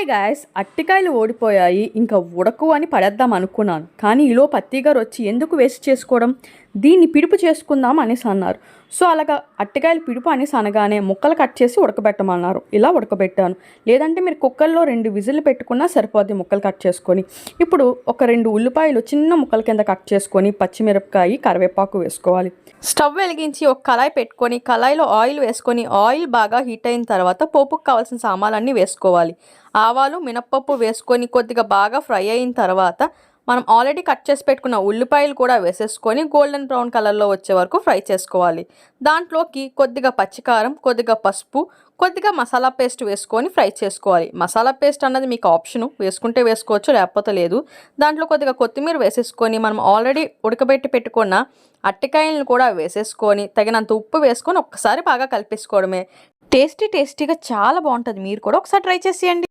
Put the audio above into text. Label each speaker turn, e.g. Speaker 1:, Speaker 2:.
Speaker 1: Hi guys, అట్టికాయలు ఓడిపోయాయి, ఇంకా ఉడకు అని పడేద్దాం అనుకున్నాను. కానీ ఈలోపు అత్తయ్య గారు వచ్చి ఎందుకు వేస్ట్ చేసుకోవడం, దీన్ని పిడుపు చేసుకుందాం అనేసి అన్నారు. సో అలాగా అట్టికాయలు పిడుపు అనేసి అనగానే ముక్కలు కట్ చేసి ఉడకబెట్టమన్నారు. ఇలా ఉడకబెట్టాను. లేదంటే మీరు కుక్కర్లో 2 విజిల్లు పెట్టుకున్నా సరిపోద్ది ముక్కలు కట్ చేసుకొని. ఇప్పుడు ఒక 2 ఉల్లిపాయలు చిన్న ముక్కల కింద కట్ చేసుకొని పచ్చిమిరపకాయ కరివేపాకు వేసుకోవాలి. స్టవ్ వెలిగించి ఒక కళాయి పెట్టుకొని కళాయిలో ఆయిల్ వేసుకొని ఆయిల్ బాగా హీట్ అయిన తర్వాత పోపుకు కావాల్సిన సామాన్లన్నీ వేసుకోవాలి. ఆవాలు మినప్పప్పు వేసుకొని కొద్దిగా బాగా ఫ్రై అయిన తర్వాత మనం ఆల్రెడీ కట్ చేసి పెట్టుకున్న ఉల్లిపాయలు కూడా వేసేసుకొని గోల్డెన్ బ్రౌన్ కలర్లో వచ్చే వరకు ఫ్రై చేసుకోవాలి. దాంట్లోకి కొద్దిగా పచ్చికారం, కొద్దిగా పసుపు, కొద్దిగా మసాలా పేస్ట్ వేసుకొని ఫ్రై చేసుకోవాలి. మసాలా పేస్ట్ అన్నది మీకు ఆప్షను, వేసుకుంటే వేసుకోవచ్చు, లేకపోతే లేదు. దాంట్లో కొద్దిగా కొత్తిమీర వేసేసుకొని మనం ఆల్రెడీ ఉడకబెట్టి పెట్టుకున్న అట్టికాయలను కూడా వేసేసుకొని తగినంత ఉప్పు వేసుకొని ఒక్కసారి బాగా కలిపేసుకోవడమే. టేస్టీగా చాలా బాగుంటుంది. మీరు కూడా ఒకసారి ట్రై చేసేయండి.